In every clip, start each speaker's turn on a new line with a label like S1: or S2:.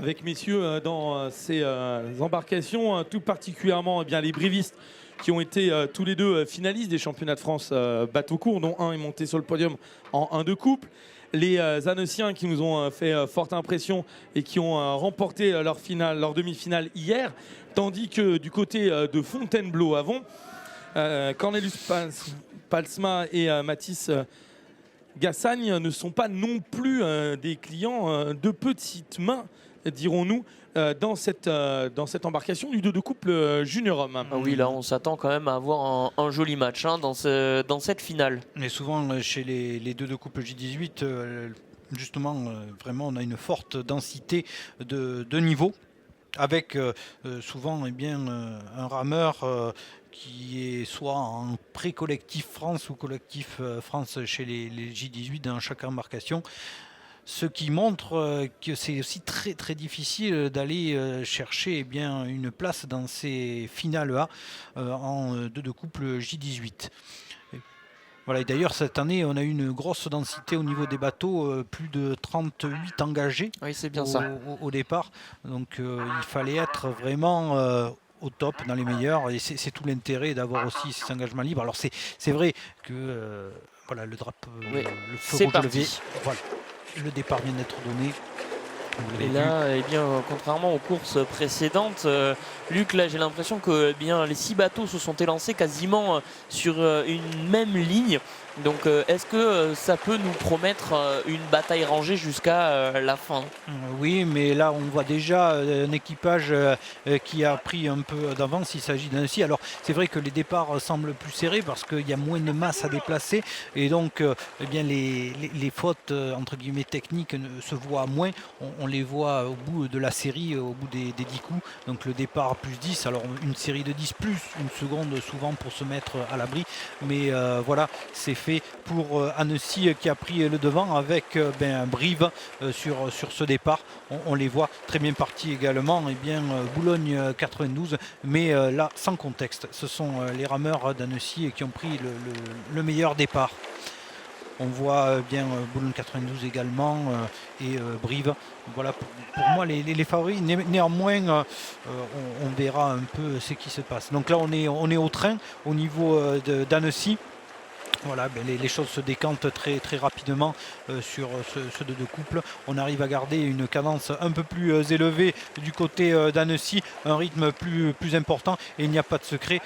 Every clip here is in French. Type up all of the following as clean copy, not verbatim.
S1: avec messieurs dans ces embarcations, tout particulièrement bien les brévistes qui ont été tous les deux finalistes des championnats de France bateau court, dont un est monté sur le podium en 1-2 couple. Les Annonciens qui nous ont fait forte impression et qui ont remporté leur demi-finale hier, tandis que du côté de Fontainebleau-Avon, Cornelius Palsma et Mathis Gassagne ne sont pas non plus des clients de petites mains, dirons-nous, dans cette embarcation du 2-2 couple junior homme.
S2: Ah oui, là on s'attend quand même à avoir un joli match dans cette finale.
S3: Et souvent chez les 2-2 couples J18, justement, vraiment on a une forte densité de niveau, avec souvent un rameur qui est soit en pré-collectif France ou collectif France chez les J18 dans chaque embarcation. Ce qui montre que c'est aussi très très difficile d'aller chercher une place dans ces finales A en 2-2 couples J18. Voilà, et d'ailleurs cette année on a eu une grosse densité au niveau des bateaux, plus de 38 engagés.
S2: Oui, c'est bien ça.
S3: Au départ. Donc il fallait être vraiment au top, dans les meilleurs, et c'est tout l'intérêt d'avoir aussi ces engagements libres. Alors c'est vrai que voilà, le drapeau,
S2: oui,
S3: le feu rouge levé, voilà, le départ vient d'être donné.
S2: Et là, contrairement aux courses précédentes, Luc, là j'ai l'impression que les 6 bateaux se sont élancés quasiment sur une même ligne. Donc est-ce que ça peut nous promettre une bataille rangée jusqu'à la fin?
S3: Oui, mais là on voit déjà un équipage qui a pris un peu d'avance. Il s'agit d'Annecy. Alors c'est vrai que les départs semblent plus serrés parce qu'il y a moins de masse à déplacer, et donc les fautes entre guillemets techniques se voient moins. On les voit au bout de la série, au bout des 10 coups. Donc le départ plus 10, alors une série de 10 plus une seconde souvent pour se mettre à l'abri. Mais voilà, c'est fait pour Annecy qui a pris le devant avec Brive sur ce départ. On les voit très bien partis également. Boulogne 92, mais là sans contexte. Ce sont les rameurs d'Annecy qui ont pris le meilleur départ. On voit Boulogne 92 également et Brive. Voilà pour moi les favoris. Néanmoins, on verra un peu ce qui se passe. Donc là on est au train au niveau d'Annecy. Voilà, les choses se décantent très, très rapidement sur ce 2-2 couple. On arrive à garder une cadence un peu plus élevée du côté d'Annecy, un rythme plus important, et il n'y a pas de secret.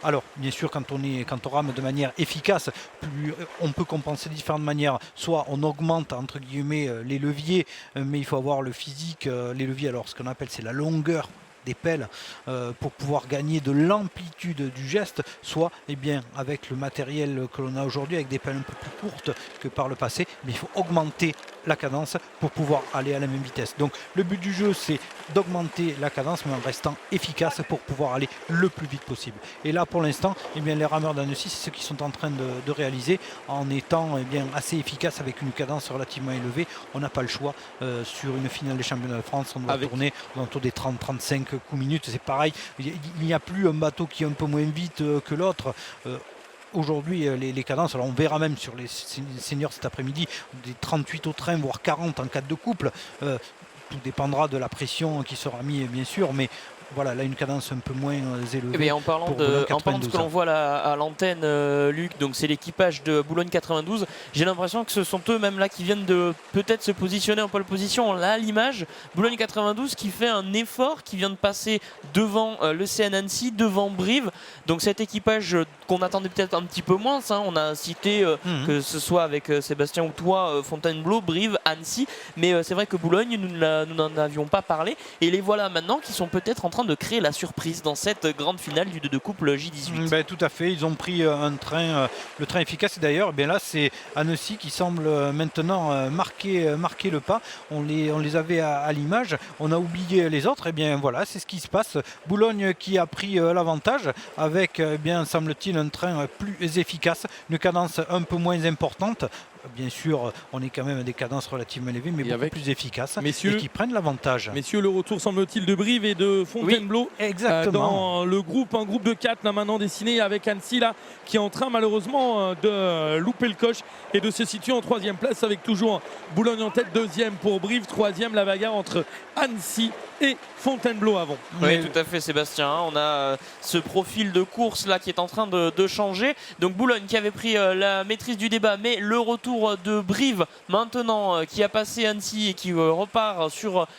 S3: Alors, bien sûr, quand on rame de manière efficace, on peut compenser de différentes manières. Soit on augmente entre guillemets les leviers, mais il faut avoir le physique. Les leviers, alors ce qu'on appelle, c'est la longueur des pelles pour pouvoir gagner de l'amplitude du geste, soit avec le matériel que l'on a aujourd'hui, avec des pelles un peu plus courtes que par le passé, mais il faut augmenter la cadence pour pouvoir aller à la même vitesse. Donc le but du jeu, c'est d'augmenter la cadence mais en restant efficace pour pouvoir aller le plus vite possible. Et là pour l'instant, les rameurs d'Annecy, c'est ce qu'ils sont en train de réaliser en étant assez efficaces avec une cadence relativement élevée. On n'a pas le choix sur une finale des championnats de France, on doit tourner autour des 30-35 coups minutes. C'est pareil, il n'y a plus un bateau qui est un peu moins vite que l'autre. Aujourd'hui, les cadences, alors on verra même sur les seniors cet après-midi, des 38 au train, voire 40 en cas de couple. Tout dépendra de la pression qui sera mise, bien sûr, mais voilà, là une cadence un peu moins élevée.
S2: En parlant de ce que l'on voit là, à l'antenne, Luc, donc c'est l'équipage de Boulogne 92. J'ai l'impression que ce sont eux même là qui viennent de peut-être se positionner en pole position. Là, à l'image, Boulogne 92 qui fait un effort, qui vient de passer devant le CN Annecy, devant Brive. Donc cet équipage qu'on attendait peut-être un petit peu moins. On a cité que ce soit avec Sébastien ou toi, Fontainebleau, Brive, Annecy. Mais c'est vrai que Boulogne, nous n'en avions pas parlé. Et les voilà maintenant qui sont peut-être en train de créer la surprise dans cette grande finale du 2-2 couple J18.
S3: Tout à fait, ils ont pris le train efficace, et d'ailleurs là c'est Annecy qui semble maintenant marquer le pas. On les avait à l'image, on a oublié les autres, voilà, c'est ce qui se passe. Boulogne qui a pris l'avantage avec semble-t-il un train plus efficace, une cadence un peu moins importante. bien sûr, on est quand même à des cadences relativement élevées, mais beaucoup plus efficaces et qui prennent l'avantage.
S1: Messieurs, le retour semble-t-il de Brive et de Fontainebleau dans le groupe, un groupe de 4 là maintenant dessiné avec Annecy là, qui est en train malheureusement de louper le coche et de se situer en 3e place avec toujours Boulogne en tête, 2e pour Brive, 3e la bagarre entre Annecy et Fontainebleau avant.
S2: Oui, tout à fait Sébastien, on a ce profil de course là qui est en train de changer. Donc Boulogne qui avait pris la maîtrise du débat, mais le retour de Brive maintenant qui a passé Annecy et qui repart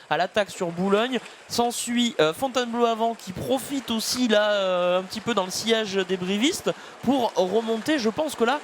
S2: à l'attaque sur Boulogne. S'ensuit Fontainebleau avant qui profite aussi là un petit peu dans le sillage des brivistes pour remonter. Je pense que là,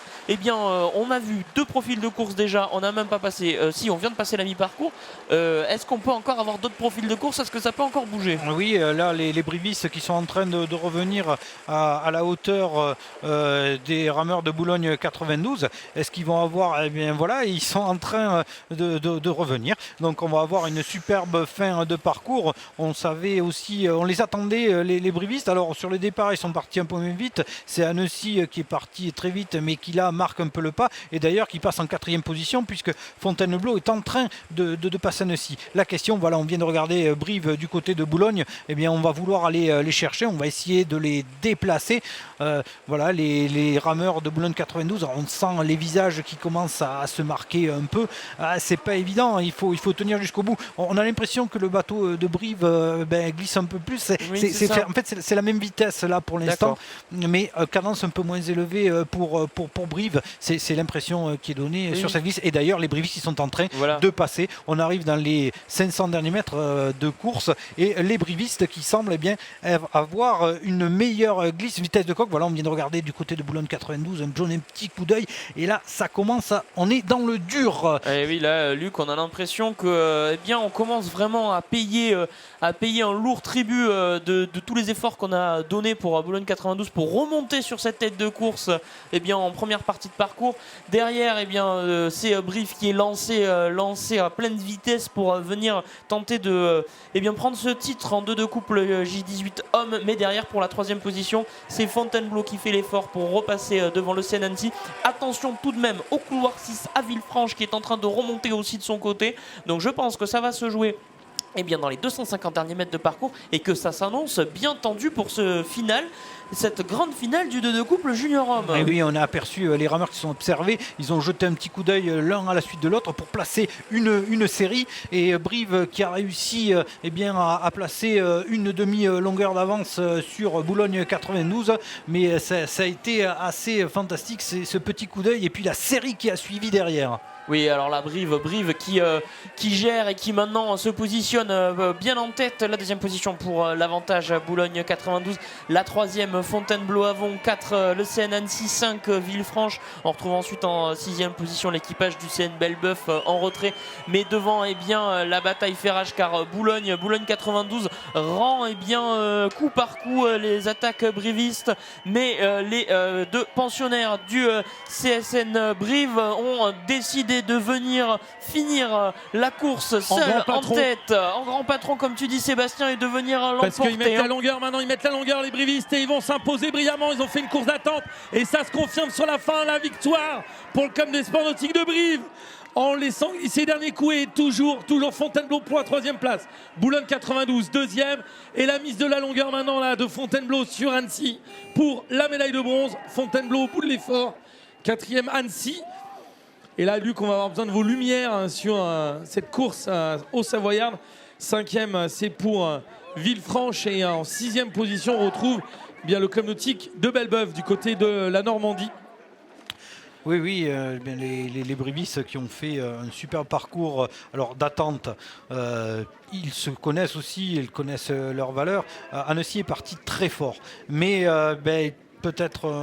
S2: on a vu 2 profils de course déjà, on n'a même pas passé, on vient de passer la mi-parcours. Est-ce qu'on peut encore avoir d'autres profils de course? Est-ce que ça peut encore bouger?
S3: Oui, là les brivistes qui sont en train de revenir à la hauteur des rameurs de Boulogne 92, est-ce qu'ils vont avoir, ils sont en train de revenir, donc on va avoir une superbe fin de parcours. On savait aussi, on les attendait les brivistes. Alors sur le départ ils sont partis un peu moins vite, c'est Annecy qui est parti très vite mais qui là marque un peu le pas et d'ailleurs qui passe en 4e position puisque Fontainebleau est en train de passer Annecy. La question, on vient de regarder Brive du côté de Boulogne, on va vouloir aller les chercher, on va essayer de les déplacer. Les rameurs de Boulogne 92, on sent les visages qui commencent à se marquer un peu. C'est pas évident, il faut tenir jusqu'au bout. On a l'impression que le bateau de Brive glisse un peu plus. C'est la même vitesse là pour l'instant, mais cadence un peu moins élevée pour Brive. C'est l'impression qui est donnée sur cette glisse. Et d'ailleurs, les brivistes sont en train de passer. On arrive dans les 500 derniers mètres de course et les brivistes qui semblent avoir une meilleure glisse, vitesse de coque. On vient de regarder du côté de Boulogne 92, un petit coup d'œil. Et là, ça commence on est dans le dur.
S2: Et oui, là, Luc, on a l'impression que, on commence vraiment à payer un lourd tribut de tous les efforts qu'on a donnés pour Boulogne 92 pour remonter sur cette tête de course en première partie de parcours. Derrière, c'est Brive qui est lancé à pleine vitesse pour venir tenter de prendre ce titre en 2 de couple J18 hommes. Mais derrière, pour la 3e position, c'est Fontainebleau qui fait l'effort pour repasser devant le CNNC. Attention tout de même au couloir 6 à Villefranche qui est en train de remonter aussi de son côté. Donc je pense que ça va se jouer dans les 250 derniers mètres de parcours et que ça s'annonce bien tendu pour ce final, cette grande finale du 2 de couple junior homme.
S3: Et oui, on a aperçu les rameurs qui sont observés, ils ont jeté un petit coup d'œil l'un à la suite de l'autre pour placer une série et Brive qui a réussi à placer une demi-longueur d'avance sur Boulogne 92, mais ça a été assez fantastique, ce petit coup d'œil et puis la série qui a suivi derrière.
S2: Oui, alors la Brive qui gère et qui maintenant se positionne bien en tête. La 2e position pour l'avantage Boulogne 92, la 3e Fontainebleau Avon, 4 le CN Annecy, 5 Villefranche. On retrouve ensuite en 6e position l'équipage du CN Belbeuf en retrait. Mais devant la bataille fait rage car Boulogne 92 rend coup par coup les attaques brivistes. Mais les 2 pensionnaires du CSN Brive ont décidé de venir finir la course seul en tête, en grand patron comme tu dis Sébastien, et de venir l'emporter.
S1: Parce qu'ils mettent la longueur maintenant, ils mettent la longueur les brivistes et ils vont s'imposer brillamment. Ils ont fait une course d'attente et ça se confirme sur la fin, la victoire pour le club des sports nautiques de Brive. En laissant ces derniers coups et toujours Fontainebleau pour la 3e place. Boulogne 92, 2e. Et la mise de la longueur maintenant là de Fontainebleau sur Annecy pour la médaille de bronze. Fontainebleau au bout de l'effort. 4e Annecy. Et là, Luc, on va avoir besoin de vos lumières sur cette course au Savoyard. 5e, c'est pour Villefranche. Et en 6e position, on retrouve le club nautique de Belbeuf du côté de la Normandie.
S3: Oui, les brivistes qui ont fait un super parcours d'attente, ils se connaissent aussi, ils connaissent leurs valeurs. Annecy est parti très fort, mais peut-être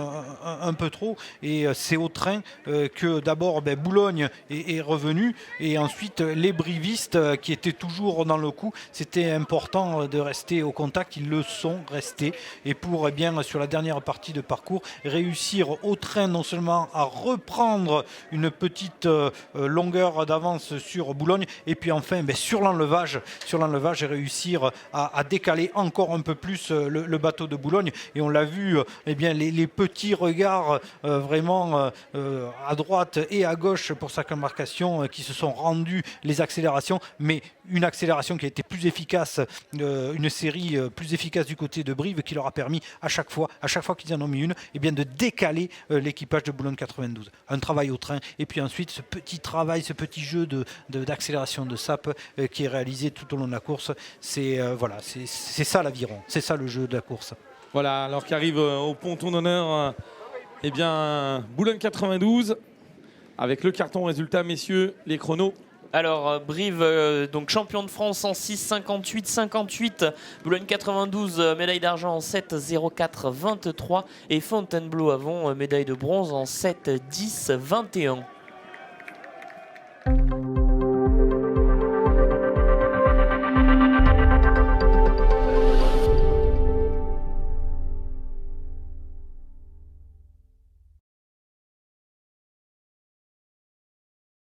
S3: un peu trop, et c'est au train que d'abord Boulogne est revenu et ensuite les brivistes qui étaient toujours dans le coup. C'était important de rester au contact, ils le sont restés, et pour sur la dernière partie de parcours réussir au train non seulement à reprendre une petite longueur d'avance sur Boulogne et puis enfin sur l'enlevage et réussir à décaler encore un peu plus le bateau de Boulogne. Et on l'a vu bien les petits regards vraiment à droite et à gauche pour chaque embarcation qui se sont rendus les accélérations, mais une accélération qui a été plus efficace, une série plus efficace du côté de Brive qui leur a permis à chaque fois qu'ils en ont mis une, eh bien de décaler l'équipage de Boulogne 92. Un travail au train et puis ensuite ce petit travail, ce petit jeu d'accélération de sap qui est réalisé tout au long de la course. C'est ça l'aviron, c'est ça le jeu de la course.
S1: Voilà, alors qu'arrive au ponton d'honneur, eh bien Boulogne 92 avec le carton résultat, messieurs, les chronos.
S2: Alors Brive, donc champion de France en 6,58-58. Boulogne 92, médaille d'argent en 7,04-23. Et Fontainebleau Avon, médaille de bronze en 7,10-21.